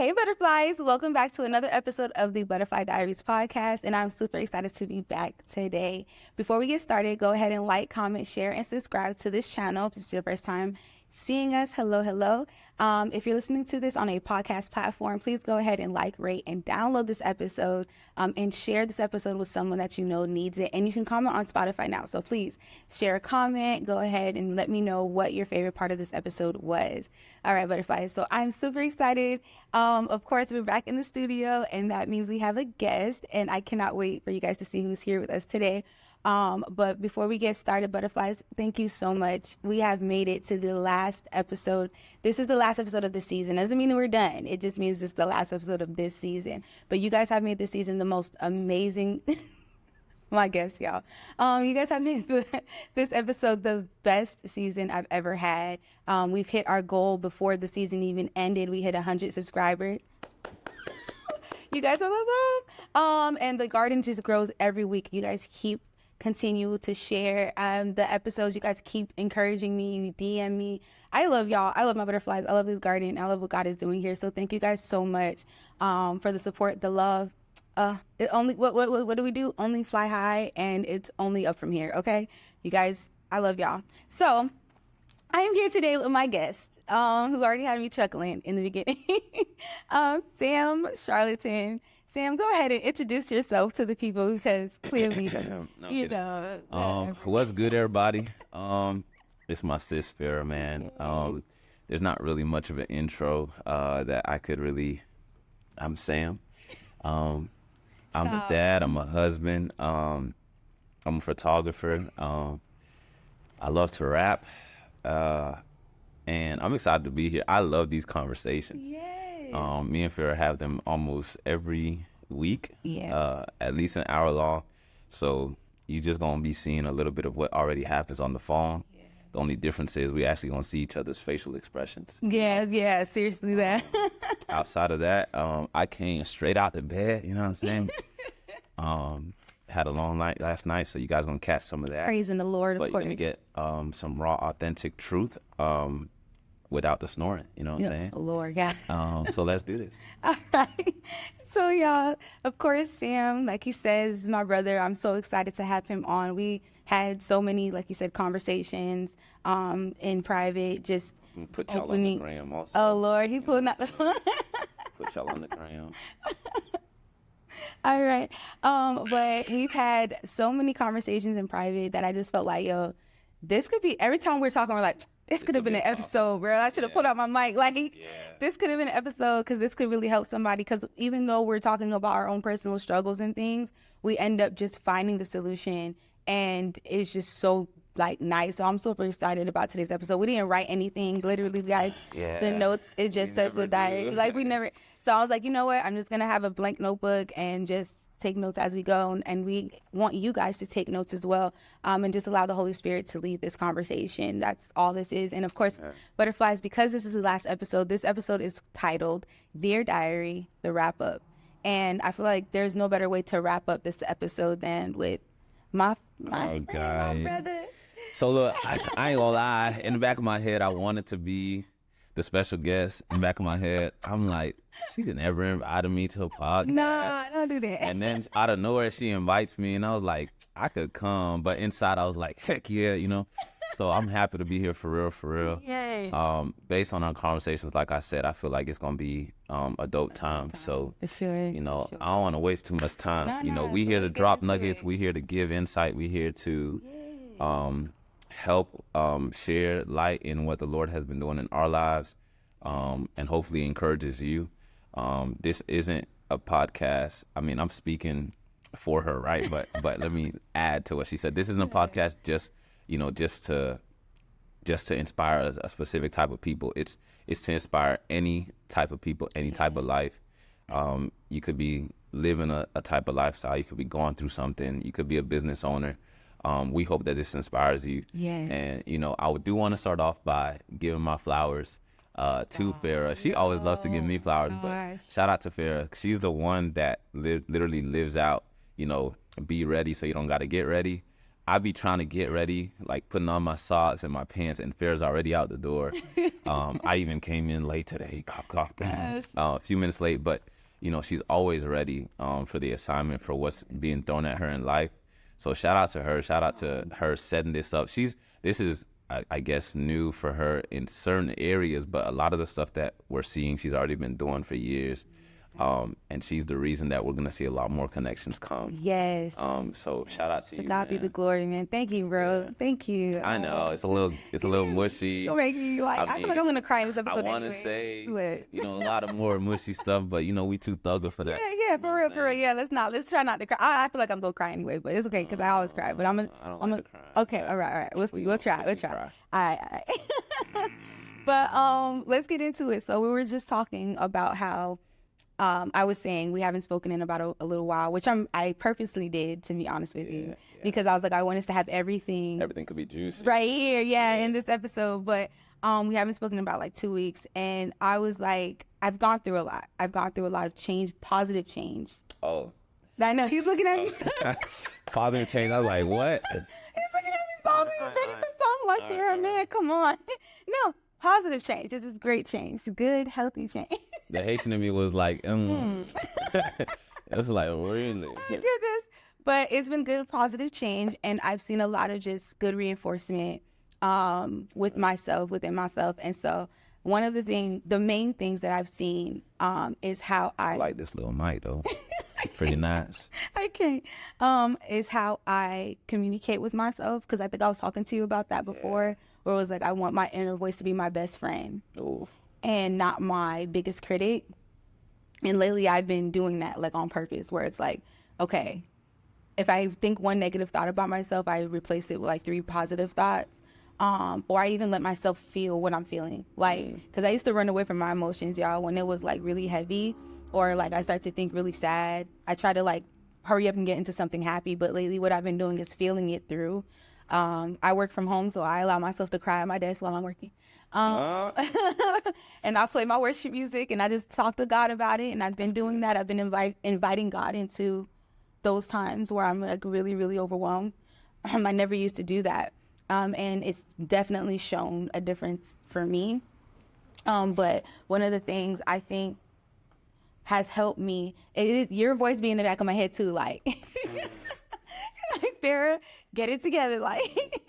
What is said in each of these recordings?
Hey Butterflies, welcome back to another episode of the Butterfly Diaries podcast, and I'm super excited to be back today. Before we get started, go ahead and like, comment, share, and subscribe to this channel if this is your first time seeing us. Hello. If you're listening to this on a podcast platform, please go ahead and like, rate, and download this episode and share this episode with someone that you know needs it. And you can comment on Spotify now. So please share a comment. Go ahead and let me know what your favorite part of this episode was. All right, Butterflies. So I'm super excited. Of course, we're back in the studio, and that means we have a guest. And I cannot wait for you guys to see who's here with us today. But before we get started, Butterflies, thank you so much. We have made it to the last episode. This is the last episode of the season. Doesn't mean we're done. It just means this is the last episode of this season. But you guys have made this season the most amazing, my guess, y'all. You guys have made this episode the best season I've ever had. We've hit our goal before the season even ended. We hit 100 subscribers. You guys are the love. And the garden just grows every week. You guys continue to share the episodes. You guys keep encouraging me. You DM me. I love y'all. I love my butterflies. I love this garden. I love what God is doing here. So thank you guys so much for the support, the love. It only what do we do? Only fly high, and it's only up from here. Okay, you guys. I love y'all. So I am here today with my guest, who already had me chuckling in the beginning, Sam Charlotin. Sam, go ahead and introduce yourself to the people because clearly, you know. What's good, everybody? It's my sis, Farrah, man. There's not really much of an intro that I could really. I'm Sam. I'm a dad. I'm a husband. I'm a photographer. I love to rap, and I'm excited to be here. I love these conversations. Yay. Me and Farrah have them almost every week, at least an hour long. So you're just going to be seeing a little bit of what already happens on the phone. Yeah. The only difference is we actually going to see each other's facial expressions. Yeah, seriously that. Outside of that, I came straight out to bed, you know what I'm saying? Had a long night last night, so you guys going to catch some of that. Praising the Lord, but of course. But you're going to get some raw, authentic truth without the snoring, you know what I'm saying? Lord, God. So let's do this. All right. So, y'all, of course, Sam, like he says, is my brother. I'm so excited to have him on. We had so many, like he said, conversations in private, just put y'all on the gram also. Oh, Lord, he pulling out the Put y'all on the gram. All right. But we've had so many conversations in private that I just felt like, yo, this could be, every time we're talking, we're like, this could have been an episode, bro. I should have pulled out my mic. This could have been an episode because this could really help somebody. Because even though we're talking about our own personal struggles and things, we end up just finding the solution. And it's just so nice. So I'm super excited about today's episode. We didn't write anything. Literally, guys, the notes, it just says the diary. We never. So I was like, you know what? I'm just going to have a blank notebook and just take notes as we go, and we want you guys to take notes as well, and just allow the Holy Spirit to lead this conversation. That's all this is. And of course, Butterflies, because this is the last episode, this episode is titled Dear Diary, the wrap up. And I feel like there's no better way to wrap up this episode than with my friend, my brother. So look, I ain't gonna lie, in the back of my head, I wanted to be the special guest. In the back of my head, I'm like, she never invited me to a podcast. No, don't do that. And then out of nowhere, she invites me, and I was like, I could come. But inside, I was like, heck yeah, you know. So I'm happy to be here for real. Yay. Based on our conversations, like I said, I feel like it's going to be a dope time. So, you know, I don't want to waste too much time. You know, we here to drop nuggets. We here to give insight. We here to help share light in what the Lord has been doing in our lives, and hopefully encourages you. This isn't a podcast. I mean, I'm speaking for her, right? But let me add to what she said. This isn't a podcast just to inspire a specific type of people. It's to inspire any type of people, any type of life. You could be living a type of lifestyle. You could be going through something. You could be a business owner. We hope that this inspires you. Yes. And, you know, I do want to start off by giving my flowers to Farrah. She always loves to give me flowers, but shout out to Farrah. She's the one that literally lives out, you know, be ready so you don't got to get ready. I be trying to get ready, like putting on my socks and my pants, and Farrah's already out the door. I even came in late today, cough, a few minutes late, but she's always ready for the assignment, for what's being thrown at her in life. So shout out to her. Shout out to her setting this up. This is, I guess, new for her in certain areas, but a lot of the stuff that we're seeing, she's already been doing for years. And she's the reason that we're gonna see a lot more connections come. Yes. So shout out to you. God be the glory, man. Thank you, bro. Yeah. Thank you. I know it's a little mushy. Don't make me like. I feel like I'm gonna cry in this episode. I want to say, a lot of more mushy stuff, but we too thugger for that. Yeah, for real. Yeah, let's try not to cry. I feel like I'm gonna cry anyway, but it's okay because I always cry. But I'm gonna cry. Okay, all right. We'll see. We'll try. All right. But let's get into it. So we were just talking about how. I was saying we haven't spoken in about a little while, which I purposely did, to be honest with you, because I was like, I want us to have everything. Everything could be juicy. Right here, in this episode. But we haven't spoken in about like 2 weeks. And I was like, I've gone through a lot. I've gone through a lot of change, positive change. Oh. I know. He's looking at me. Positive change. I was like, what? He's looking at me so he's ready for something like that, man. Come on. No. Positive change. This is great change. Good, healthy change. The Haitian in me was like, It was like, really? Oh, my goodness. But it's been good, positive change. And I've seen a lot of just good reinforcement within myself. And so one of the main things that I've seen is how I like this little mic, though. Pretty nice. I can't. Is how I communicate with myself. Because I think I was talking to you about that before. Yeah. Where it was like, I want my inner voice to be my best friend. Ooh. And not my biggest critic. And lately I've been doing that like on purpose, where it's like, okay, if I think one negative thought about myself, I replace it with like 3 positive thoughts. Or I even let myself feel what I'm feeling. Like, because I used to run away from my emotions, y'all, when it was like really heavy, or like I start to think really sad. I try to like hurry up and get into something happy. But lately what I've been doing is feeling it through. I work from home, so I allow myself to cry at my desk while I'm working. And I play my worship music, and I just talk to God about it. And I've been doing that. I've been inviting God into those times where I'm like really, really overwhelmed. I never used to do that. And it's definitely shown a difference for me. But one of the things I think has helped me, your voice being in the back of my head too, like, like, Farrah, get it together, like,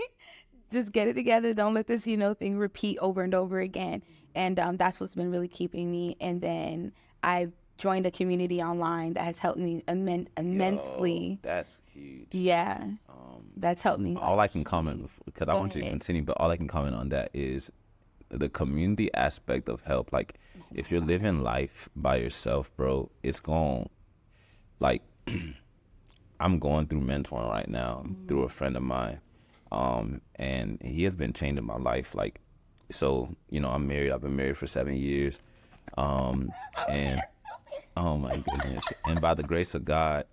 just get it together. Don't let this, thing repeat over and over again. And that's what's been really keeping me. And then I joined a community online that has helped me immensely. Yo, that's huge. Yeah, that's helped me. All I can comment, because I want you to continue, but all I can comment on that is the community aspect of help. Like, if you're living life by yourself, bro, it's gone. Like, I'm going through mentoring right now through a friend of mine. And he has been changing my life. Like, so, I'm married. I've been married for 7 years. And oh my goodness. And by the grace of God,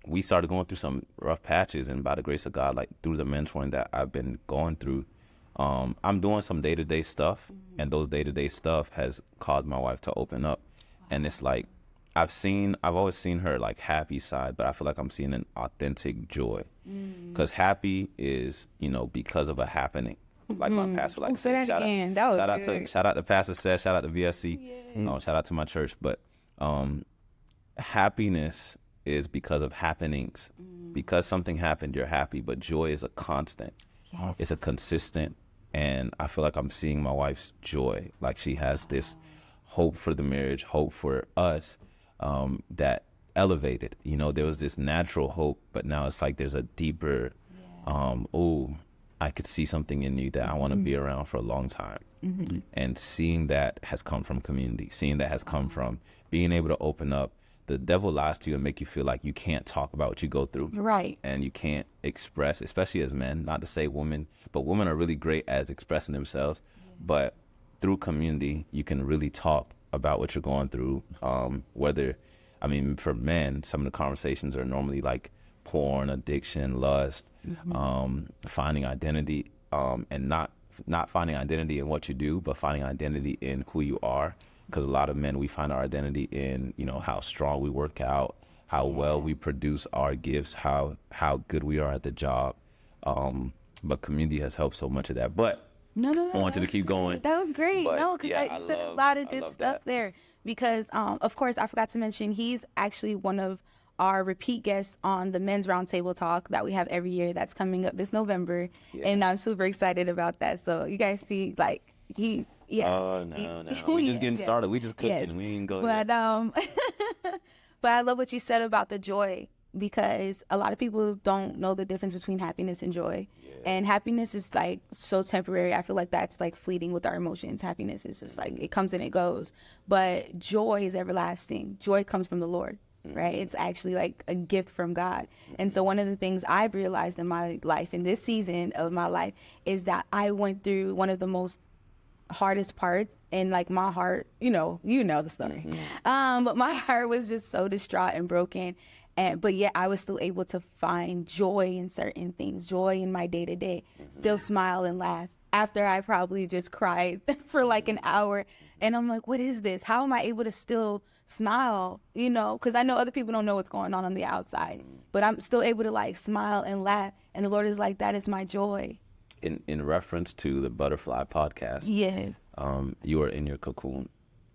we started going through some rough patches. And by the grace of God, like through the mentoring that I've been going through, I'm doing some day-to-day stuff. And those day-to-day stuff has caused my wife to open up. And it's like, I've always seen her like happy side, but I feel like I'm seeing an authentic joy. Because happy is, because of a happening. Like my pastor like say that again. That was good. Shout out to Pastor Seth, shout out to VSC, shout out to my church. But happiness is because of happenings. Because something happened, you're happy, but joy is a constant. Yes. It's a consistent. And I feel like I'm seeing my wife's joy. Like she has this hope for the marriage, hope for us. That elevated, there was this natural hope, but now it's like there's a deeper, I could see something in you that I want to be around for a long time. And seeing that has come from community, seeing that has come from being able to open up. The devil lies to you and make you feel like you can't talk about what you go through. Right. And you can't express, especially as men, not to say women, but women are really great at expressing themselves. But through community, you can really talk about what you're going through, for men, some of the conversations are normally like porn, addiction, lust, finding identity, and not finding identity in what you do, but finding identity in who you are. Because a lot of men, we find our identity in, how strong we work out, how well we produce our gifts, how good we are at the job. But community has helped so much of that. But no, I wanted to keep going. That was great. But, No, because yeah, you said a lot of good stuff there. Because, of course, I forgot to mention, he's actually one of our repeat guests on the Men's Roundtable Talk that we have every year. That's coming up this November. Yeah. And I'm super excited about that. So you guys see, like, he, yeah. Oh, no. We just getting started. We just cooking. Yes. We ain't going yet. But I love what you said about the joy, because a lot of people don't know the difference between happiness and joy. Yeah. And happiness is like so temporary. I feel like that's like fleeting with our emotions. Happiness is just like, it comes and it goes. But joy is everlasting. Joy comes from the Lord, right? It's actually like a gift from God. And so one of the things I've realized in my life, in this season of my life, is that I went through one of the most hardest parts, and like my heart, you know the story. But my heart was just so distraught and broken. But yet I was still able to find joy in certain things, joy in my day-to-day, still smile and laugh after I probably just cried for like an hour. And I'm like, what is this? How am I able to still smile? Because I know other people don't know what's going on the outside, but I'm still able to like smile and laugh. And the Lord is like, that is my joy. In reference to the Butterfly podcast, yes, you were in your cocoon.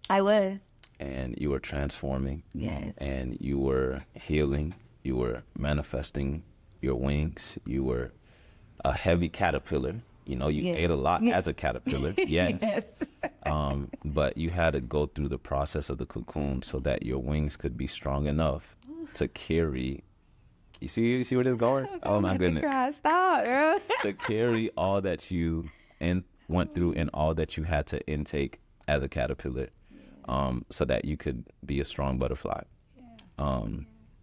I was. And you were transforming. Yes. And you were healing. You were manifesting your wings. You were a heavy caterpillar. You ate a lot as a caterpillar. Yes. But you had to go through the process of the cocoon so that your wings could be strong enough to carry. You see where this is going? Oh my goodness. Stop, girl. To carry all that you went through and all that you had to intake as a caterpillar, so that you could be a strong butterfly.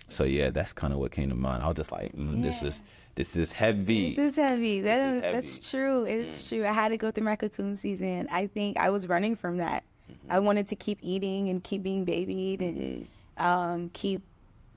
So yeah, that's kind of what came to mind. I was just like, this is heavy. This is heavy. That's true. It's true. I had to go through my cocoon season. I think I was running from that. I wanted to keep eating and keep being babied and keep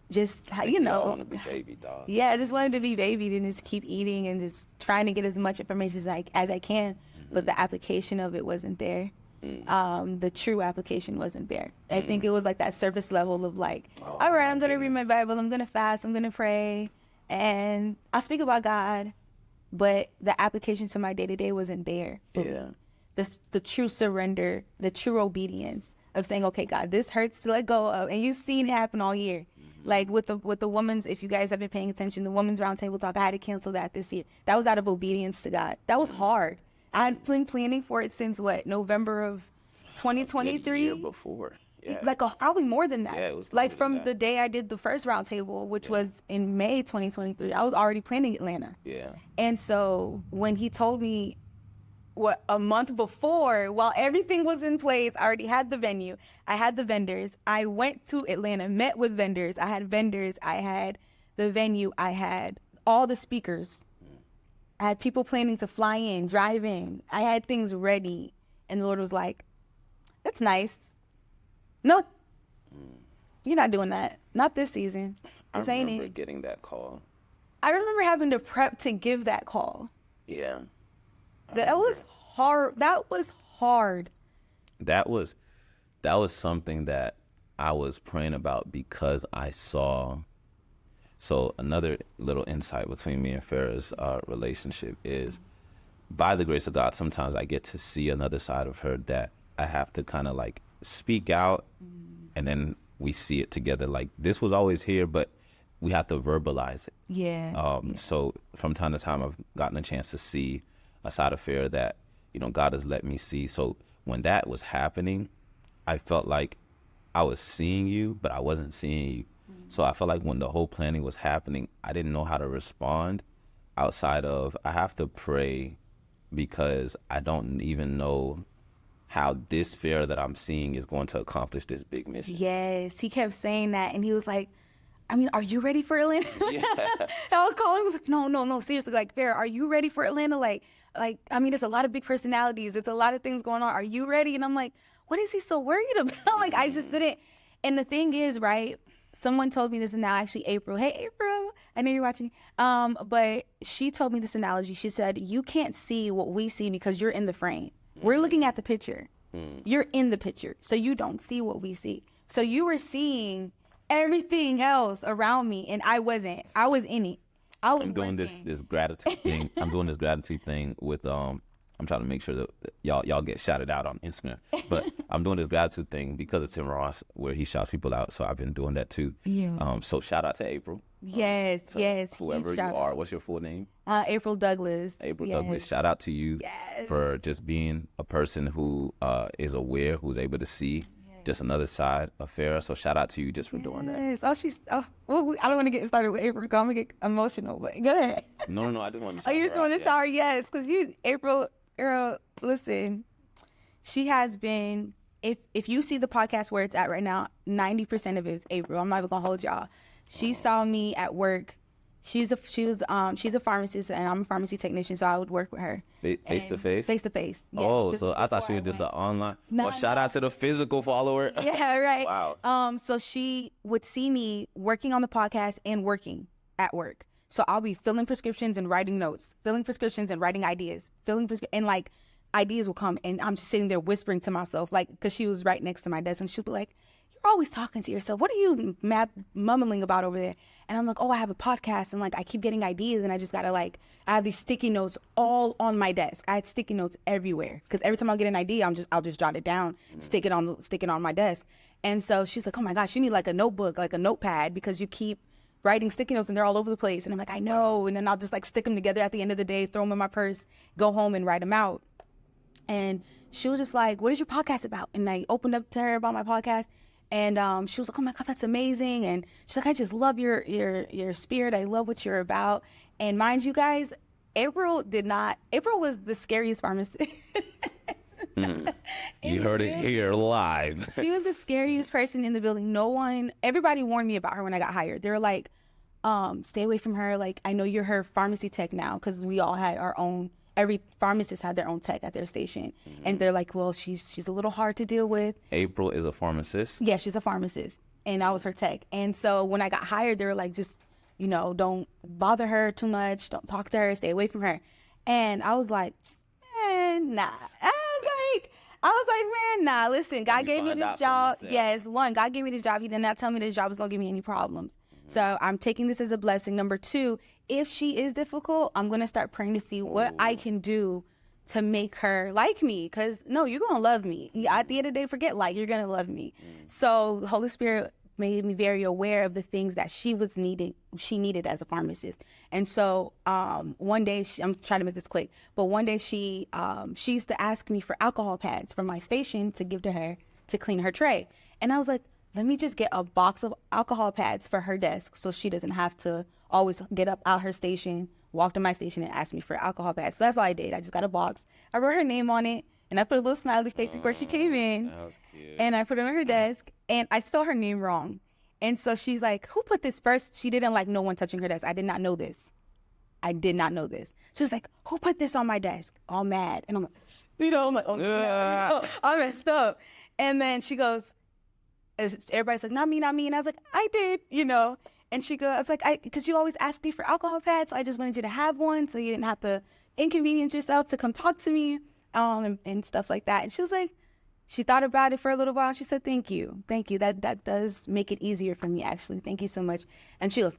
just, I want to be baby, dog. Yeah, I just wanted to be babied and just keep eating and just trying to get as much information as I can. But the application of it wasn't there. The true application wasn't there. I think it was like that surface level of like, all right, I'm going to read my Bible, I'm going to fast, I'm going to pray, and I'll speak about God. But the application to my day-to-day wasn't there. Yeah. The true surrender, the true obedience of saying, okay, God, this hurts to let go of. And you've seen it happen all year. Like with the women's, if you guys have been paying attention, the women's roundtable talk, I had to cancel that this year. That was out of obedience to God. That was hard. I had been planning for it since November of 2023? Year before. Yeah. Like probably more than that. Yeah, it was like from the day I did the first roundtable, which was in May 2023, I was already planning Atlanta. Yeah. And so when he told me a month before, while everything was in place, I already had the venue, I had the vendors, I went to Atlanta, met with vendors, I had vendors, I had the venue, I had all the speakers, I had people planning to fly in, drive in, I had things ready, and the Lord was like, that's nice. No, you're not doing that. Not this season. This ain't it. I remember getting that call. I remember having to prep to give that call. Yeah. That was hard. That was hard. That was something that I was praying about because I saw. So another little insight between me and Farrah's relationship is, by the grace of God, sometimes I get to see another side of her that I have to kind of like speak out, and then we see it together. Like, this was always here, but we have to verbalize it. Yeah. So from time to time, I've gotten a chance to see a side of Farrah that, God has let me see. So when that was happening, I felt like I was seeing you, but I wasn't seeing you. So I felt like when the whole planning was happening, I didn't know how to respond outside of, I have to pray because I don't even know how this Farrah that I'm seeing is going to accomplish this big mission. Yes, he kept saying that, and he was like, are you ready for Atlanta? Yeah. I was calling, was like, no, seriously, like, Farrah, are you ready for Atlanta? Like, there's a lot of big personalities. It's a lot of things going on. Are you ready? And I'm like, what is he so worried about? Like, I just didn't. And the thing is, right, someone told me this, and now actually April. Hey, April, I know you're watching. But she told me this analogy. She said, you can't see what we see because you're in the frame. We're looking at the picture. You're in the picture, so you don't see what we see. So you were seeing everything else around me, and I wasn't. I was in it. I'm doing this gratitude thing. I'm doing this gratitude thing with I'm trying to make sure that y'all get shouted out on Instagram. But I'm doing this gratitude thing because of Tim Ross, where he shouts people out. So I've been doing that too. Yeah. So shout out to April. Yes. Whoever you are. What's your full name? April Douglas. April Douglas. Shout out to you for just being a person who is aware, who's able to see just another side of Farrah. So shout out to you just for doing that. Well, I don't want to get started with April. I'm gonna get emotional, but go ahead. No, I didn't want to. You just want to shower, yes, because April, girl, listen, she has been. If you see the podcast where it's at right now, 90% of it is April. I'm not even gonna hold y'all. She saw me at work. She's a pharmacist, and I'm a pharmacy technician, so I would work with her. Face to face? Face to face. Yes, so I thought she was just an online. Well, shout out to the physical follower. Yeah, right. Wow. So she would see me working on the podcast and working at work. So I'll be filling prescriptions and writing notes, filling prescriptions and writing ideas, and like ideas will come, and I'm just sitting there whispering to myself, like, because she was right next to my desk, and she'll be like, "You're always talking to yourself. What are you mumbling about over there?" And I'm like, "Oh, I have a podcast," and like I keep getting ideas, and I just gotta I have these sticky notes all on my desk. I had sticky notes everywhere because every time I get an idea, I'll just jot it down, stick it on my desk. And so she's like, "Oh my gosh, you need like a notebook, like a notepad, because you keep writing sticky notes and they're all over the place." And I'm like, "I know." And then I'll just like stick them together at the end of the day, throw them in my purse, go home and write them out. And she was just like, "What is your podcast about?" And I opened up to her about my podcast. And she was like, "Oh my God, that's amazing." And she's like, "I just love your spirit. I love what you're about." And mind you guys, April was the scariest pharmacist. You heard it here live. She was the scariest person in the building. Everybody warned me about her when I got hired. They were like, "Stay away from her. Like, I know you're her pharmacy tech now," because we all had our own. Every pharmacist had their own tech at their station. And they're like, "Well, she's a little hard to deal with." April is a pharmacist? Yeah, she's a pharmacist. And I was her tech. And so when I got hired, they were like, "Just, don't bother her too much. Don't talk to her. Stay away from her." And I was like, "Man, nah." I was like, "Man, nah. Listen, God gave me this job." Yes, one, God gave me this job. He did not tell me this job was going to give me any problems. So I'm taking this as a blessing. Number two, if she is difficult, I'm going to start praying to see what I can do to make her like me. Because, no, you're going to love me. At the end of the day, forget you're going to love me. So the Holy Spirit made me very aware of the things that she needed as a pharmacist. And so one day, I'm trying to make this quick, but one day she used to ask me for alcohol pads from my station to give to her to clean her tray. And I was like, let me just get a box of alcohol pads for her desk so she doesn't have to always get up out her station, walk to my station, and ask me for alcohol pads. So that's all I did. I just got a box. I wrote her name on it, and I put a little smiley face before she came in. That was cute. And I put it on her desk, and I spelled her name wrong. And so she's like, "Who put this first?" She didn't like no one touching her desk. I did not know this. She was like, "Who put this on my desk?" All mad. And I'm like, "Oh, no. I messed up." And then she goes, everybody's like, "Not me, not me." And I was like, "I did, And she goes, "I was like, because you always ask me for alcohol pads, so I just wanted you to have one so you didn't have to inconvenience yourself to come talk to me, and stuff like that." And she was like, she thought about it for a little while. She said, Thank you. That does make it easier for me, actually. Thank you so much." And she goes,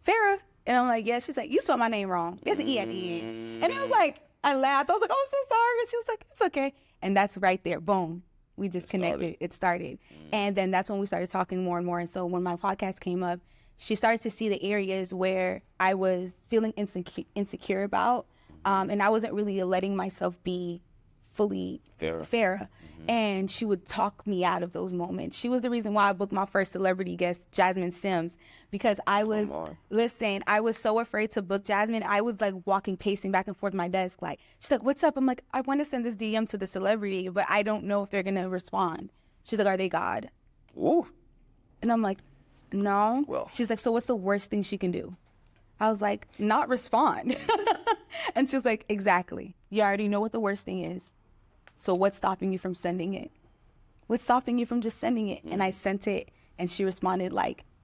"Farrah." And I'm like, "Yeah." She's like, "You spelled my name wrong. There's an E at the end." And I was like, I laughed. I was like, "Oh, I'm so sorry." And she was like, "It's okay." And that's right there. Boom. We just connected. It started. And then that's when we started talking more and more. And so when my podcast came up, she started to see the areas where I was feeling insecure about. And I wasn't really letting myself be fully Farrah. And she would talk me out of those moments. She was the reason why I booked my first celebrity guest, Jasmine Sims, because I was so afraid to book Jasmine. I was like pacing back and forth my desk. She's like, "What's up?" I'm like, "I want to send this DM to the celebrity, but I don't know if they're going to respond." She's like, "Are they God?" Ooh. And I'm like, "No." Well. She's like, "So what's the worst thing she can do?" I was like, "Not respond." And she was like, "Exactly. You already know what the worst thing is. So what's stopping you from sending it? What's stopping you from just sending it?" And I sent it, and she responded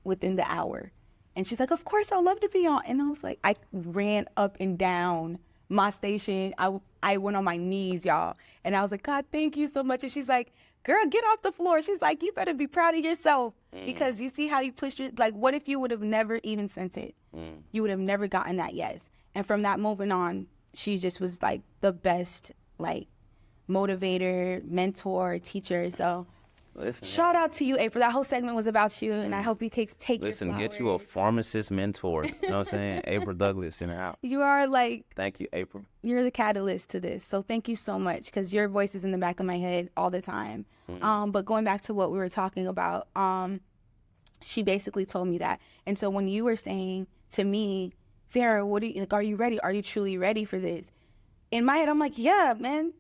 within the hour. And she's like, "Of course, I'd love to be on." And I was like, I ran up and down my station. I went on my knees, y'all. And I was like, "God, thank you so much." And she's like, girl, get off the floor. She's like, you better be proud of yourself because you see how you pushed it. Like, what if you would have never even sent it? You would have never gotten that yes. And from that moment on, she just was like the best, like, motivator, mentor, teacher. So shout out to you, April. That whole segment was about you, and I hope you can take your flowers. Get you a pharmacist mentor. You know what I'm saying? April Douglas in the house. You are like... Thank you, April. You're the catalyst to this. So thank you so much, because your voice is in the back of my head all the time. But going back to what we were talking about, she basically told me that. And so when you were saying to me, Farrah, what are you, like, are you ready? Are you truly ready for this? In my head, I'm like, yeah, man.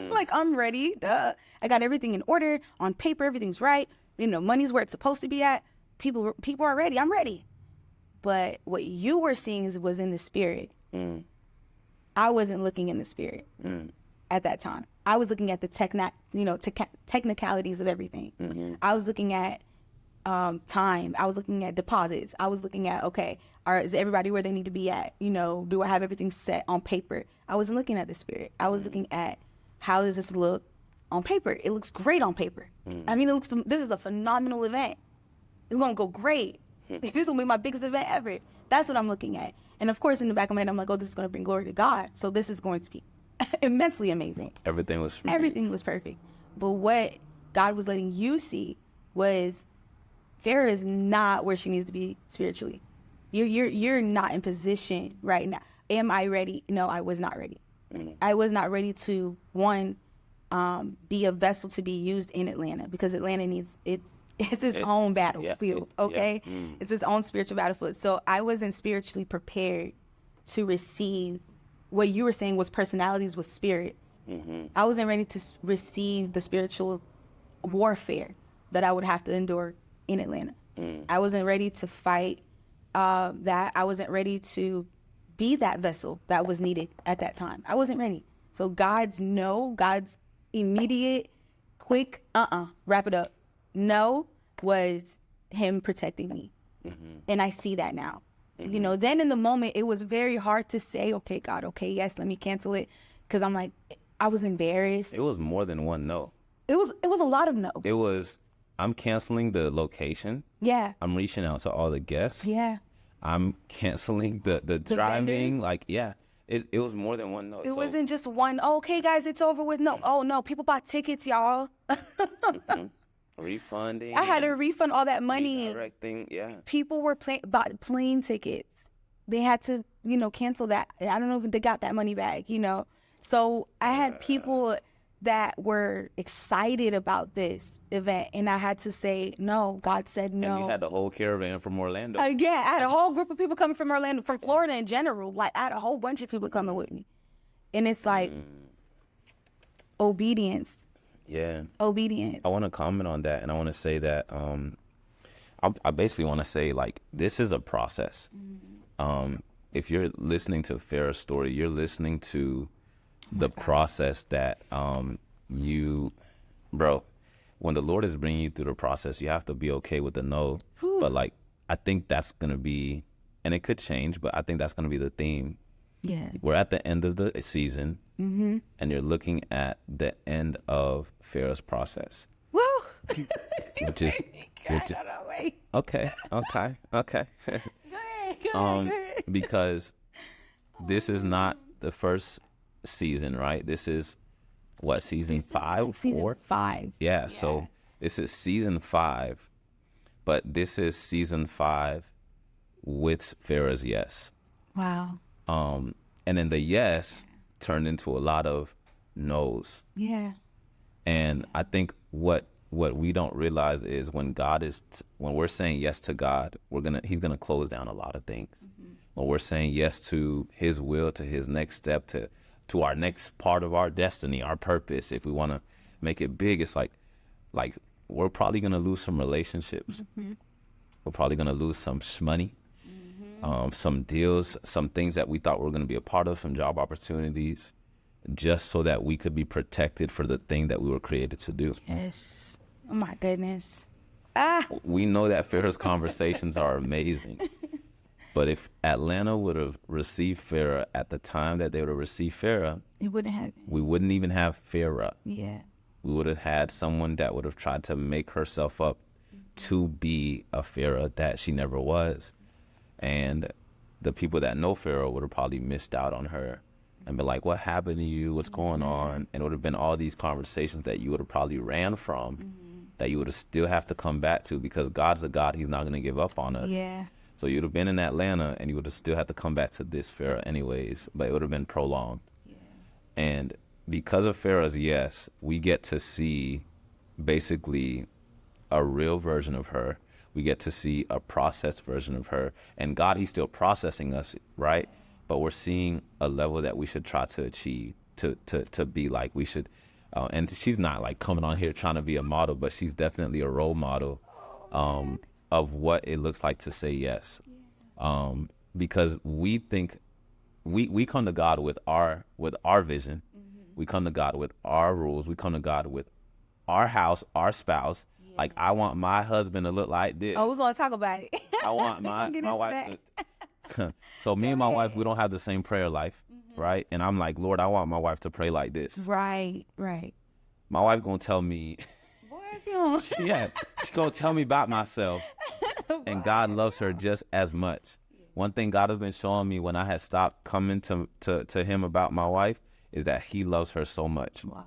Like, I'm ready. Duh. I got everything in order. On paper, everything's right. You know, money's where it's supposed to be at. People are ready. I'm ready. But what you were seeing was in the spirit. I wasn't looking in the spirit at that time. I was looking at the technicalities of everything. I was looking at time. I was looking at deposits. I was looking at, okay, is everybody where they need to be at? You know, do I have everything set on paper? I wasn't looking at the spirit. I was looking at, how does this look on paper? It looks great on paper. I mean, this is a phenomenal event. It's going to go great. This is going to be my biggest event ever. That's what I'm looking at. And of course, in the back of my head, I'm like, oh, this is going to bring glory to God. So this is going to be immensely amazing. Everything was perfect. But what God was letting you see was Farrah is not where she needs to be spiritually. You're not in position right now. Am I ready? No, I was not ready. I was not ready to, one, be a vessel to be used in Atlanta, because Atlanta needs it's its own battlefield. Okay, it's its own spiritual battlefield. So I wasn't spiritually prepared to receive what you were saying was personalities with spirits. I wasn't ready to receive the spiritual warfare that I would have to endure in Atlanta. I wasn't ready to fight that. I wasn't ready to be that vessel that was needed at that time. I wasn't ready. So God's immediate, quick, wrap it up. No was him protecting me. And I see that now. You know, then in the moment, it was very hard to say, okay, God, okay, yes, let me cancel it. Because I'm like, I was embarrassed. It was more than one no. It was a lot of no. It was, I'm canceling the location. Yeah. I'm reaching out to all the guests. Yeah. I'm canceling the driving. Vendors. Like, yeah. It was more than one no. It wasn't just one, okay, guys, it's over with. No. Oh, no. People bought tickets, y'all. Refunding. I had to refund all that money. Redirecting, yeah. People were bought plane tickets. They had to, cancel that. I don't know if they got that money back, So I had people that were excited about this event, and I had to say no. God said no. And you had the whole caravan from Orlando. Yeah, I had a whole group of people coming from Orlando, from Florida in general. Like, I had a whole bunch of people coming with me. And it's like, obedience. Yeah. Obedience. I want to comment on that, and I want to say that I basically want to say, like, this is a process. If you're listening to Farrah's story, you're listening to the process that when the Lord is bringing you through the process, you have to be okay with the no. But, like, I think that's going to be, and it could change, but I think that's going to be the theme. Yeah. We're at the end of the season, and you're looking at the end of Farrah's process. Woo! Which is okay. Go ahead. Because this is not the first season, right? This is what, season 5? Season 5. Yeah, so this is season 5, but this is season 5 with Farrah's yes. Wow. And then the yes turned into a lot of no's. Yeah. And I think what we don't realize is when we're saying yes to God, he's gonna close down a lot of things. When we're saying yes to his will, to his next step, to our next part of our destiny, our purpose, if we want to make it big, it's like we're probably gonna lose some relationships. We're probably gonna lose some money. Some deals, some things that we thought we were going to be a part of, some job opportunities, just so that we could be protected for the thing that we were created to do. Yes. Oh, my goodness. We know that Farrah's conversations are amazing. But if Atlanta would have received Farrah at the time that they would have received Farrah, it wouldn't have. We wouldn't even have Farrah. Yeah. We would have had someone that would have tried to make herself up to be a Pharaoh that she never was. And the people that know Pharaoh would have probably missed out on her and been like, what happened to you? What's going on? And it would have been all these conversations that you would have probably ran from that you would have still have to come back to, because God's a God. He's not going to give up on us. Yeah. So you'd have been in Atlanta and you would have still had to come back to this Pharaoh anyways, but it would have been prolonged. Yeah. And because of Pharaoh's yes, we get to see basically a real version of her. We get to see a processed version of her. And God, he's still processing us, right? But we're seeing a level that we should try to achieve, to be like. We should, and she's not like coming on here trying to be a model, but she's definitely a role model of what it looks like to say yes. Because we think, we come to God with our vision. We come to God with our rules. We come to God with our house, our spouse. Like, I want my husband to look like this. Oh, we're going to talk about it. I want my wife to. So me and my wife, we don't have the same prayer life, right? And I'm like, Lord, I want my wife to pray like this. Right. My wife going to tell me. Boy, if you don't. Yeah, she's going to tell me about myself. And God loves her just as much. One thing God has been showing me when I had stopped coming to him about my wife is that he loves her so much. Wow.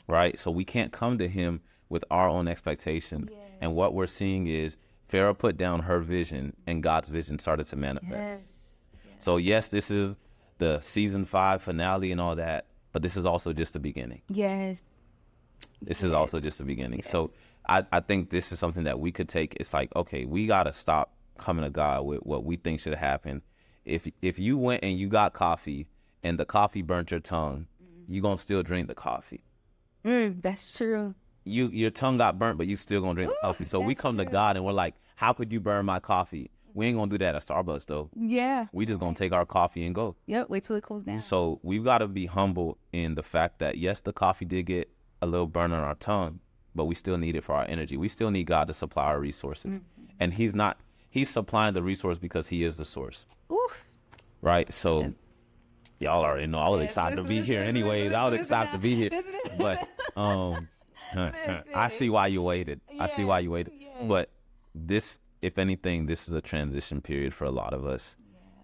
Right? So we can't come to him with our own expectations. Yeah. And what we're seeing is Farrah put down her vision and God's vision started to manifest. Yes. So yes, this is the season 5 finale and all that, but this is also just the beginning. Yes. This is also just the beginning. Yes. So I think this is something that we could take. It's like, okay, we got to stop coming to God with what we think should happen. If you went and you got coffee and the coffee burnt your tongue, you going to still drink the coffee. That's true. Your tongue got burnt, but you still gonna drink the coffee. So we come to God and we're like, how could you burn my coffee? We ain't gonna do that at Starbucks though. Yeah. We just gonna take our coffee and go. Yep, wait till it cools down. So we've got to be humble in the fact that yes, the coffee did get a little burn on our tongue, but we still need it for our energy. We still need God to supply our resources. And he's supplying the resource because he is the source. Oof. Right? So y'all already know I was excited to be here anyways. I was excited to be here. But I see why you waited. I see why you waited. But this, if anything, this is a transition period for a lot of us.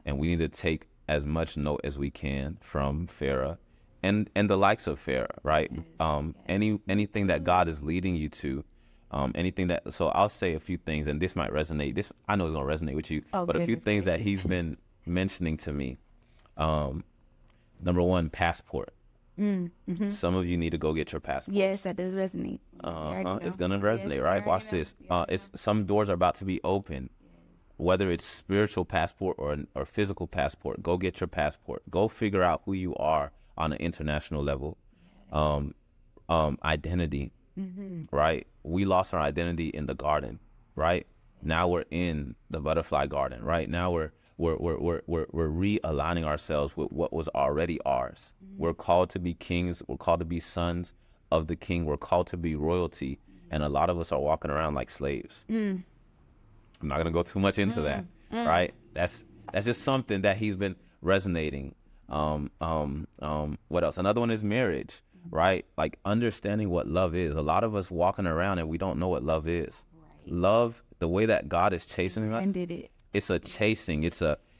And we need to take as much note as we can from Farrah and the likes of Farrah, right? Anything that God is leading you to, anything that, so I'll say a few things, and this might resonate. This, I know it's going to resonate with you, but a few things that he's been mentioning to me. Number one, passport. Some of you need to go get your passport. Yes, that does resonate. It's gonna resonate, right? Watch this. It's some doors are about to be open, whether it's spiritual passport or physical passport. Go get your passport. Go figure out who you are on an international level. Identity, right? We lost our identity in the garden, right? Now we're in the butterfly garden, right? Now we're realigning ourselves with what was already ours. We're called to be kings. We're called to be sons of the king. We're called to be royalty. And a lot of us are walking around like slaves. I'm not going to go too much into that, right? That's just something that he's been resonating. What else? Another one is marriage, right? Like understanding what love is. A lot of us walking around and we don't know what love is. Right. Love, the way that God is chasing us. It's a chasing.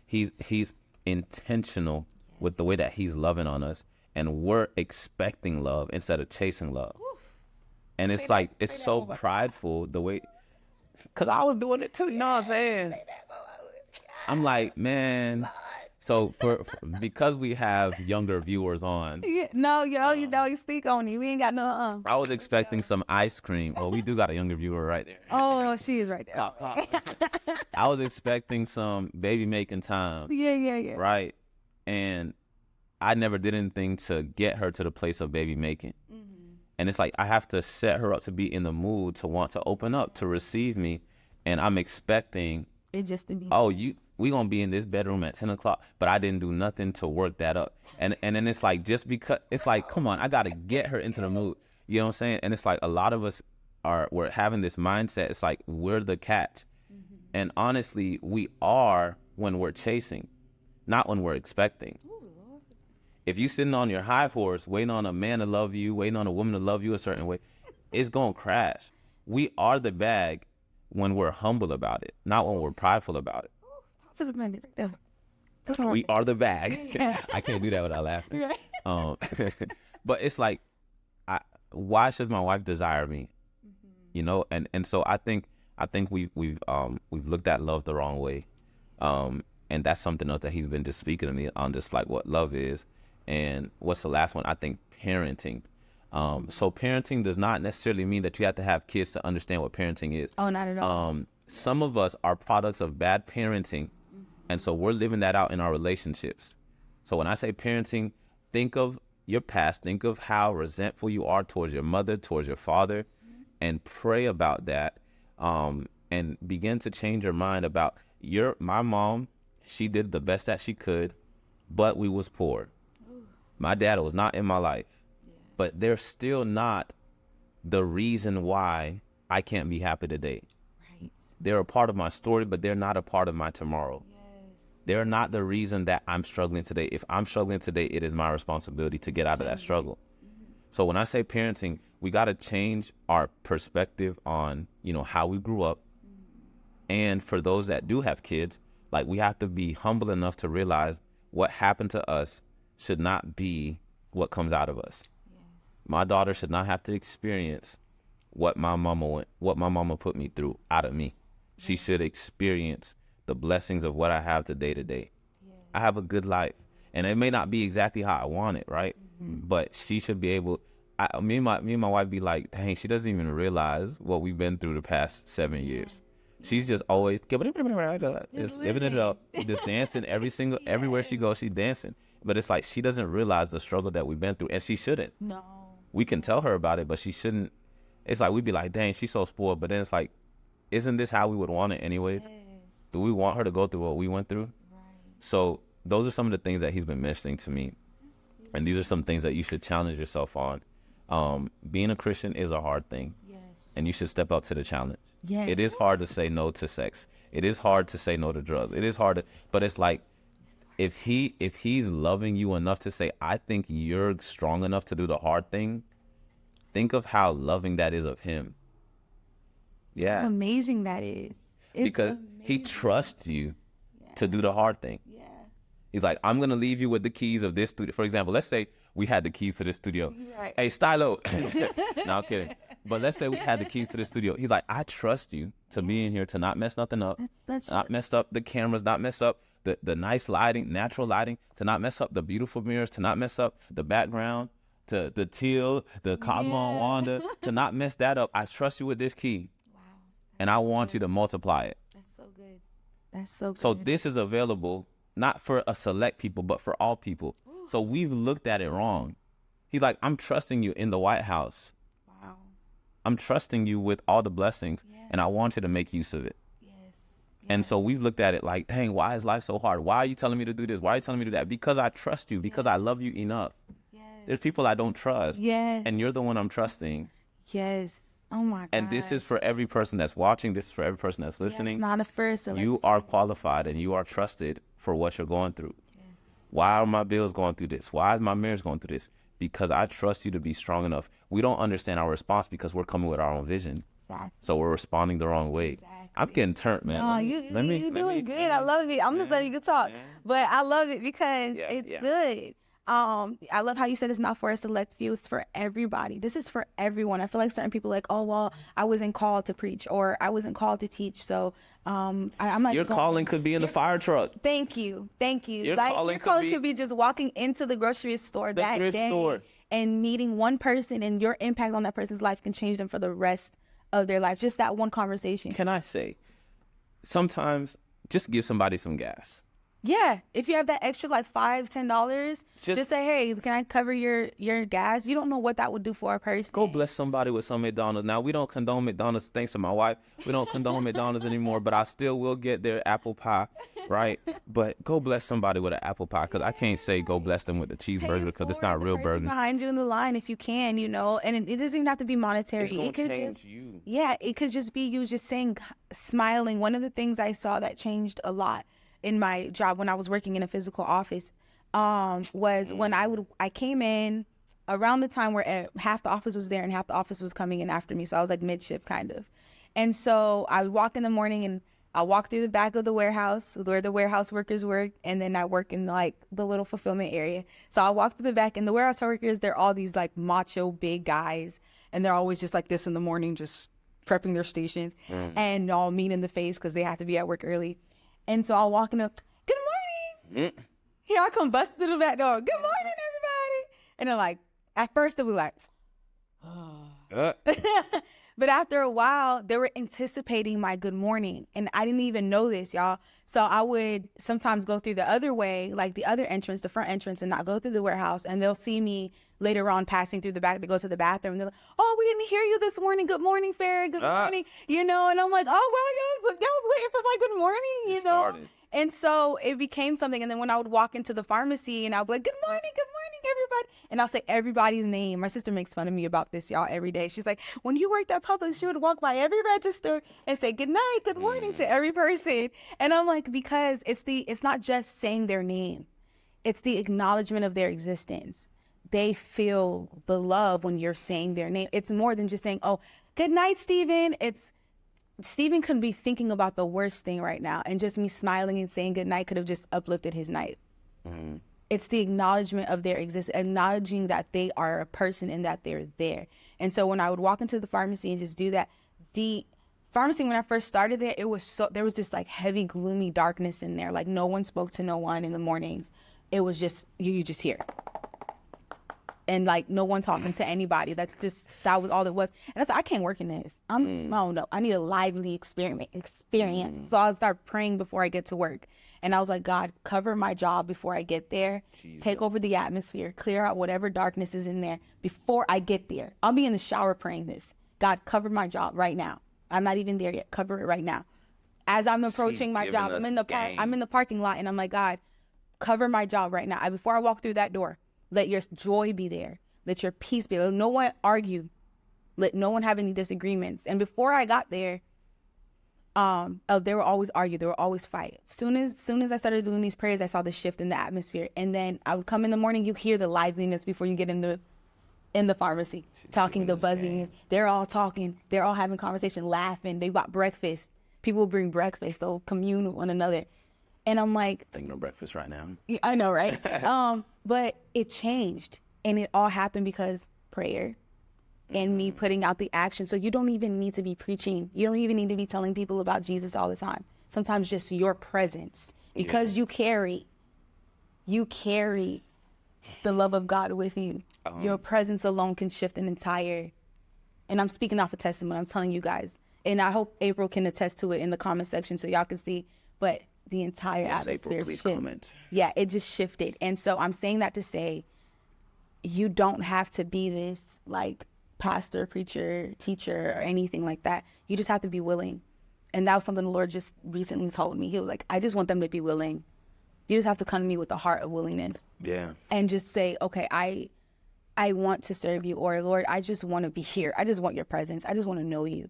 He's intentional with the way that he's loving on us, and we're expecting love instead of chasing love. And it's like, it's so prideful the way, because I was doing it too, you know what I'm saying? I'm like, man. So because we have younger viewers on. You speak on it. We ain't got no. I was expecting some ice cream. Oh, we do got a younger viewer right there. Oh, she is right there. I was expecting some baby making time. Yeah. Right, and I never did anything to get her to the place of baby making. And it's like I have to set her up to be in the mood to want to open up, to receive me, and I'm expecting it just to be. Oh, we gonna be in this bedroom at 10 o'clock, but I didn't do nothing to work that up. And then it's like, just because, it's like, come on, I gotta get her into the mood. You know what I'm saying? And it's like a lot of us we're having this mindset. It's like we're the catch. And honestly, we are when we're chasing, not when we're expecting. If you sitting on your high horse, waiting on a man to love you, waiting on a woman to love you a certain way, it's going to crash. We are the bag when we're humble about it, not when we're prideful about it. To the minute. We are the bag. Yeah. I can't do that without laughing. Right. But it's like, why should my wife desire me? You know, and so I think we've looked at love the wrong way, and that's something else that he's been just speaking to me on, just like what love is. And what's the last one? I think parenting. So parenting does not necessarily mean that you have to have kids to understand what parenting is. Oh, not at all. Some of us are products of bad parenting, and so we're living that out in our relationships. So when I say parenting, think of your past, think of how resentful you are towards your mother, towards your father, and pray about that, and begin to change your mind about my mom. She did the best that she could, but we was poor. My dad was not in my life, but they're still not the reason why I can't be happy today. Right. They're a part of my story, but they're not a part of my tomorrow. They're not the reason that I'm struggling today. If I'm struggling today, it is my responsibility to get out of that struggle. So when I say parenting, we got to change our perspective on, how we grew up. And for those that do have kids, like, we have to be humble enough to realize what happened to us should not be what comes out of us. Yes. My daughter should not have to experience what my mama put me through out of me. Yes. She should experience the blessings of what I have today. Yes. I have a good life, and it may not be exactly how I want it, right? Mm-hmm. But she should be able. Me and my wife be like, dang, she doesn't even realize what we've been through the past 7 years. She's just always just living it up, just dancing everywhere she goes, she's dancing. But it's like she doesn't realize the struggle that we've been through, and she shouldn't. No. We can tell her about it, but she shouldn't. It's like we'd be like, dang, she's so spoiled. But then it's like, isn't this how we would want it anyways? Yes. Do we want her to go through what we went through? Right. So those are some of the things that he's been mentioning to me. And these are some things that you should challenge yourself on. Being a Christian is a hard thing. Yes. And you should step up to the challenge. Yes. It is hard to say no to sex. It is hard to say no to drugs. It is hard but it's like, if he's loving you enough to say, I think you're strong enough to do the hard thing, think of how loving that is of him. Yeah. How amazing that is. Because he trusts you to do the hard thing. Yeah. He's like, I'm going to leave you with the keys of this studio. For example, let's say we had the keys to this studio. Right. Hey, Stylo. No, I'm kidding. But let's say we had the keys to the studio. He's like, I trust you to be in here, to not mess nothing up, not mess up the cameras, not mess up the nice lighting, natural lighting, to not mess up the beautiful mirrors, to not mess up the background, to the teal, the Cosmo and Wanda, to not mess that up. I trust you with this key. Wow. And I want you to multiply it. That's so good. That's so good. So this is available not for a select people, but for all people. Ooh. So we've looked at it wrong. He's like, I'm trusting you in the White House. Wow. I'm trusting you with all the blessings, and I want you to make use of it. And so we've looked at it like, dang, why is life so hard? Why are you telling me to do this? Why are you telling me to do that? Because I trust you, because I love you enough. Yes. There's people I don't trust. Yes. And you're the one I'm trusting. Yes. Oh my God. And this is for every person that's watching. This is for every person that's listening. It's not a first. You are qualified and you are trusted for what you're going through. Yes. Why are my bills going through this? Why is my marriage going through this? Because I trust you to be strong enough. We don't understand our response because we're coming with our own vision. Exactly. So we're responding the wrong way. Exactly. I'm getting turned, man. Oh, you're doing good. I love it. I'm just letting you talk. But I love it because it's good. I love how you said it's not for a select few. It's for everybody. This is for everyone. I feel like certain people are like, oh, well, I wasn't called to preach or I wasn't called to teach. So I'm like, your calling could be in the fire truck. Thank you. Your calling could be just walking into the grocery store that day and meeting one person, and your impact on that person's life can change them for the rest of their life. Just that one conversation. Can I say, sometimes just give somebody some gas. Yeah, if you have that extra like $5-10, just say, hey, can I cover your gas? You don't know what that would do for a person. Go bless somebody with some McDonald's. Now, we don't condone McDonald's, thanks to my wife. We don't condone McDonald's anymore, but I still will get their apple pie, right? But go bless somebody with an apple pie, because I can't say go bless them with a cheeseburger, because it's not a real burger. Behind you in the line if you can, and it doesn't even have to be monetary. It's going to change you. Yeah, it could just be you just saying, smiling. One of the things I saw that changed a lot in my job when I was working in a physical office, was when I came in around the time where half the office was there and half the office was coming in after me. So I was like mid-shift kind of. And so I would walk in the morning and I walk through the back of the warehouse where the warehouse workers work. And then I work in like the little fulfillment area. So I walk through the back and the warehouse workers, they're all these like macho big guys. And they're always just like this in the morning, just prepping their stations and all mean in the face because they have to be at work early. And so I'll walk in up, good morning. Here I come busting through the back door. Good morning, everybody. And they're like, at first they were like, oh. But after a while, they were anticipating my good morning. And I didn't even know this, y'all. So I would sometimes go through the other way, like the other entrance, the front entrance, and not go through the warehouse. And they'll see me later on passing through the back to go to the bathroom. And they're like, oh, we didn't hear you this morning. Good morning, Farrah. Good morning. You know, and I'm like, oh, well, y'all was waiting for my good morning, you know. Started. And so it became something. And then when I would walk into the pharmacy and I would be like, good morning, everybody. And I'll say everybody's name. My sister makes fun of me about this, y'all, every day. She's like, when you worked at Publix, she would walk by every register and say good night, good morning to every person. And I'm like, because it's not just saying their name. It's the acknowledgement of their existence. They feel the love when you're saying their name. It's more than just saying, oh, good night, Stephen. Stephen could be thinking about the worst thing right now, and just me smiling and saying good night could have just uplifted his night. It's the acknowledgement of their existence, acknowledging that they are a person and that they're there. And so when I would walk into the pharmacy and just do that, the pharmacy, when I first started there, there was this like heavy, gloomy darkness in there. Like no one spoke to no one in the mornings. It was just, you just hear. And like no one talking to anybody. That was all it was. And I said, I can't work in this. I don't know. I need a lively experience. So I started praying before I get to work. And I was like, God, cover my job before I get there. Jesus. Take over the atmosphere. Clear out whatever darkness is in there before I get there. I'll be in the shower praying this. God, cover my job right now. I'm not even there yet. Cover it right now. As I'm approaching my job, I'm in the parking lot, and I'm like, God, cover my job right now. Before I walk through that door, let your joy be there. Let your peace be there. Let no one argue. Let no one have any disagreements. And before I got there, they would always argue. They would always fight. Soon as I started doing these prayers, I saw the shift in the atmosphere. And then I would come in the morning, you hear the liveliness before you get in the pharmacy, talking, the buzzing. They're all talking. They're all having conversation, laughing. They bought breakfast. People will bring breakfast. They'll commune with one another. And I'm like, thinking of breakfast right now. I know, right? But it changed. And it all happened because prayer and me putting out the action. So you don't even need to be preaching. You don't even need to be telling people about Jesus all the time. Sometimes just your presence, because you carry the love of God with you. Your presence alone can shift an entire, and I'm speaking off a testimony. I'm telling you guys, and I hope April can attest to it in the comment section so y'all can see, but the entire atmosphere. April, please comment. Yeah, it just shifted. And so I'm saying that to say, you don't have to be this like pastor, preacher, teacher, or anything like that. You just have to be willing. And that was something the Lord just recently told me. He was like, I just want them to be willing. You just have to come to me with a heart of willingness. Yeah. And just say, okay, I want to serve you, or Lord, I just want to be here. I just want your presence. I just want to know you.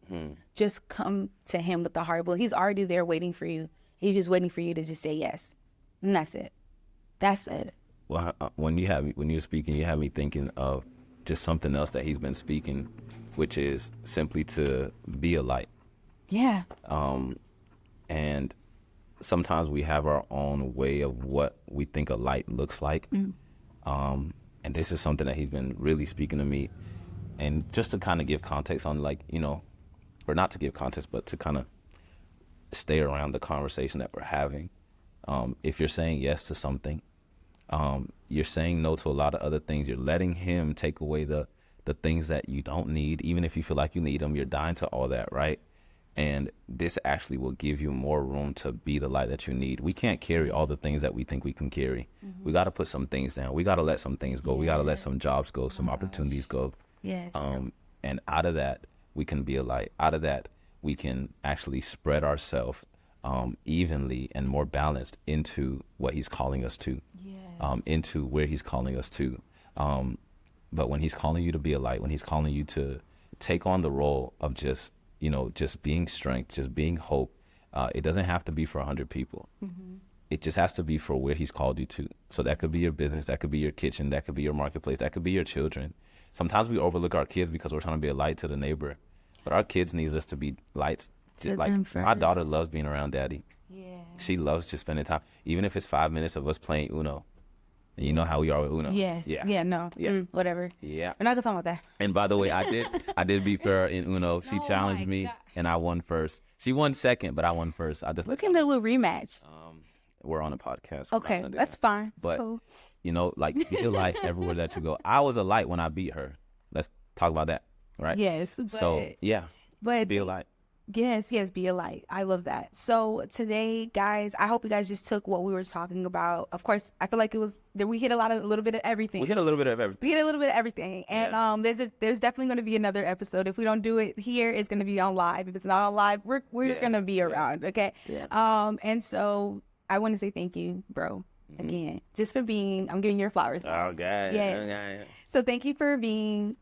Just come to him with the heart of willing. He's already there waiting for you. He's just waiting for you to just say yes. And that's it. That's it. Well, when you were speaking, you had me thinking of just something else that he's been speaking, which is simply to be a light. Yeah. And sometimes we have our own way of what we think a light looks like. And this is something that he's been really speaking to me. And just to kind of give context on, like, you know, or not to give context, but to kind of stay around the conversation that we're having. If you're saying yes to something, you're saying no to a lot of other things. You're letting him take away the things that you don't need, even if you feel like you need them. You're dying to all that, right? And this actually will give you more room to be the light that you need. We can't carry all the things that we think we can carry. We got to put some things down. We got to let some things go. We got to let some jobs go, some opportunities go. Yes. And out of that, we can be a light. Out of that, we can actually spread ourselves evenly and more balanced into what he's calling us to, into where he's calling us to. But when he's calling you to be a light, when he's calling you to take on the role of just being strength, just being hope, it doesn't have to be for 100 people. it just has to be for where he's called you to. So that could be your business, that could be your kitchen, that could be your marketplace, that could be your children. Sometimes we overlook our kids because we're trying to be a light to the neighbor, but our kids needs us to be lights. Just like my daughter loves being around daddy. Yeah, she loves just spending time, even if it's 5 minutes of us playing Uno. And you know how we are with Uno. Yes. Yeah. No. Yeah. Whatever. Yeah. We're not gonna talk about that. And by the way, I did beat her in Uno. She challenged me, and I won first. She won second, but I won first. We can do a little rematch. We're on a podcast. Okay, that's fine. But cool. You know, like, be a light everywhere that you go. I was a light when I beat her. Let's talk about that, right? Yes. So yeah, but be a light. Yes, be a light. I love that. So today, guys, I hope you guys just took what we were talking about. Of course, I feel like we hit a little bit of everything. We hit a little bit of everything. And there's definitely going to be another episode. If we don't do it here, it's going to be on live. If it's not on live, we're going to be around. Okay. Yeah. And so I want to say thank you, bro. Again, just for being. I'm giving your flowers. Oh God. Yeah. So thank you for being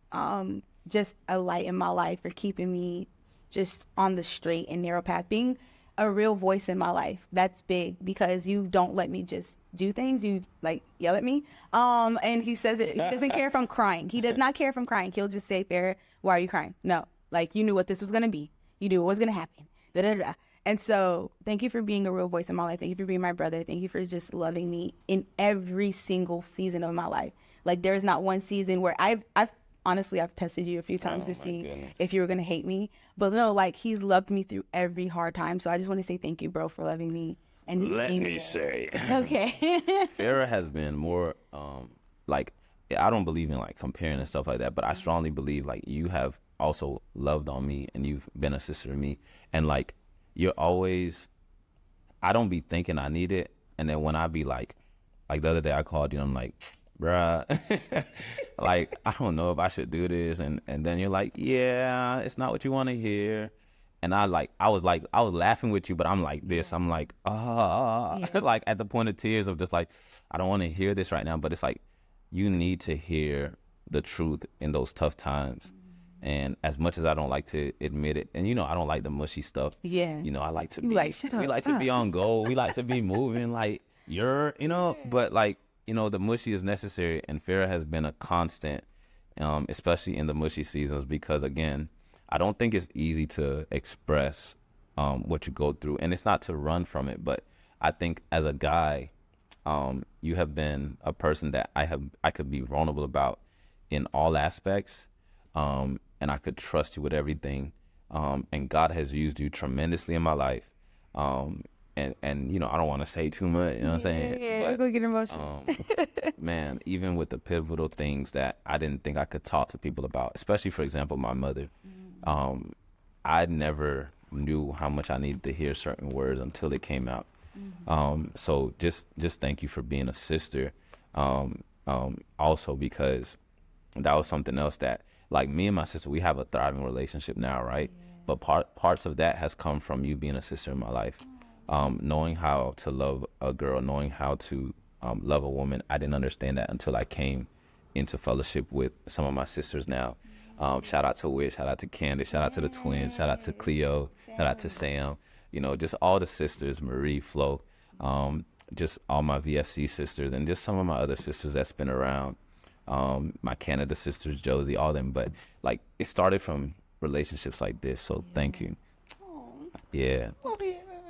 just a light in my life, for keeping me just on the straight and narrow path, being a real voice in my life. That's big, because you don't let me just do things. You like yell at me. And he says it. He doesn't care if I'm crying. He does not care if I'm crying. He'll just say, "Farrah, why are you crying?" No, like, you knew what this was gonna be. You knew what was gonna happen. Da, da, da. And so, thank you for being a real voice in my life. Thank you for being my brother. Thank you for just loving me in every single season of my life. Like, there is not one season where I've honestly, I've tested you a few times to see if you were going to hate me. But no, like, he's loved me through every hard time. So I just want to say thank you, bro, for loving me. And let me say. Okay. Farrah has been more, like, I don't believe in, like, comparing and stuff like that. But I strongly believe, like, you have also loved on me, and you've been a sister to me. And, like, you're always, I don't be thinking I need it. And then when I be like the other day I called you, and I'm like, bruh, like, I don't know if I should do this. And then you're like, yeah, it's not what you want to hear. And I was laughing with you, but I'm like this. I'm like, like, at the point of tears of just like, I don't want to hear this right now. But it's like, you need to hear the truth in those tough times. And as much as I don't like to admit it, and, you know, I don't like the mushy stuff. Yeah. You know, I like to be, we like to be on goal. We like to be moving like but, like, you know, the mushy is necessary. And Farrah has been a constant, especially in the mushy seasons, because, again, I don't think it's easy to express what you go through. And it's not to run from it, but I think as a guy, you have been a person that I could be vulnerable about in all aspects. And I could trust you with everything. And God has used you tremendously in my life. And you know, I don't want to say too much, you know what I'm saying? Yeah, we're going to get emotional. Man, even with the pivotal things that I didn't think I could talk to people about, especially, for example, my mother, I never knew how much I needed to hear certain words until it came out. So just thank you for being a sister. Also, because that was something else that, like, me and my sister, we have a thriving relationship now, right? Yeah. But parts of that has come from you being a sister in my life. Knowing how to love a girl, knowing how to love a woman. I didn't understand that until I came into fellowship with some of my sisters now. Shout out to Wish, shout out to Candace, shout out to the twins, shout out to Cleo, shout out to Sam. You know, just all the sisters, Marie, Flo, just all my VFC sisters, and just some of my other sisters that's been around. My Canada sisters, Josie, all them. But, like, it started from relationships like this. So thank you. Yeah.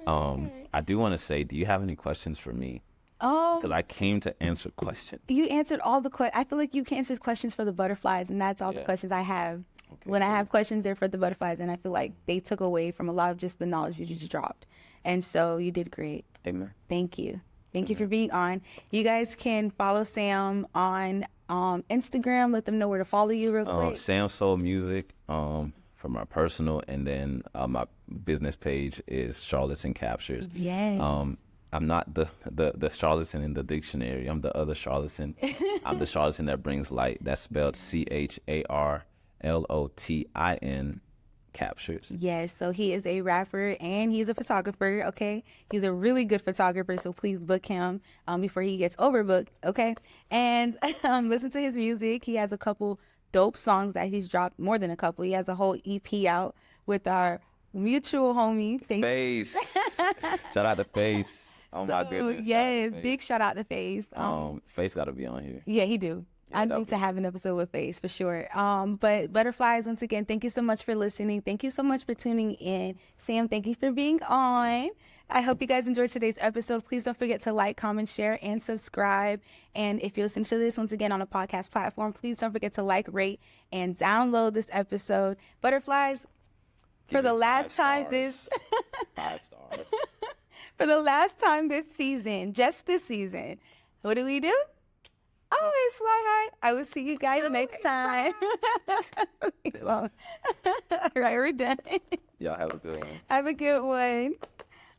I do want to say, do you have any questions for me? Because I came to answer questions. You answered all the questions. I feel like you answered questions for the butterflies, and that's all the questions I have. Okay, when I have questions, they're for the butterflies, and I feel like they took away from a lot of just the knowledge you just dropped. And so you did great. Amen. Thank you. Thank you for being on. You guys can follow Sam on Instagram. Let them know where to follow you real quick. Sam Soul Music for my personal, and then my business page is Charlotin Captures. Yes. I'm not the charlatan in the dictionary. I'm the other charlatan. I'm the charlatan that brings light. That's spelled CHARLOTIN Captures. Yes, so he is a rapper and he's a photographer, okay? He's a really good photographer, so please book him before he gets overbooked, okay? And listen to his music. He has a couple dope songs that he's dropped, more than a couple. He has a whole EP out with our mutual homie, Face. Shout out to Face. Oh my goodness. Yes, big shout out to Face. Face got to be on here. Yeah, he do. Yeah, I need to have an episode with Face for sure. But Butterflies, once again, thank you so much for listening. Thank you so much for tuning in. Sam, thank you for being on. I hope you guys enjoyed today's episode. Please don't forget to like, comment, share, and subscribe. And if you listen to this once again on a podcast platform, please don't forget to like, rate, and download this episode. Butterflies, for the last time this 5 stars. For the last time this season, just this season, what do? Always fly high. I will see you guys next time. Well, all right, we're done. Y'all have a good one. Have a good one.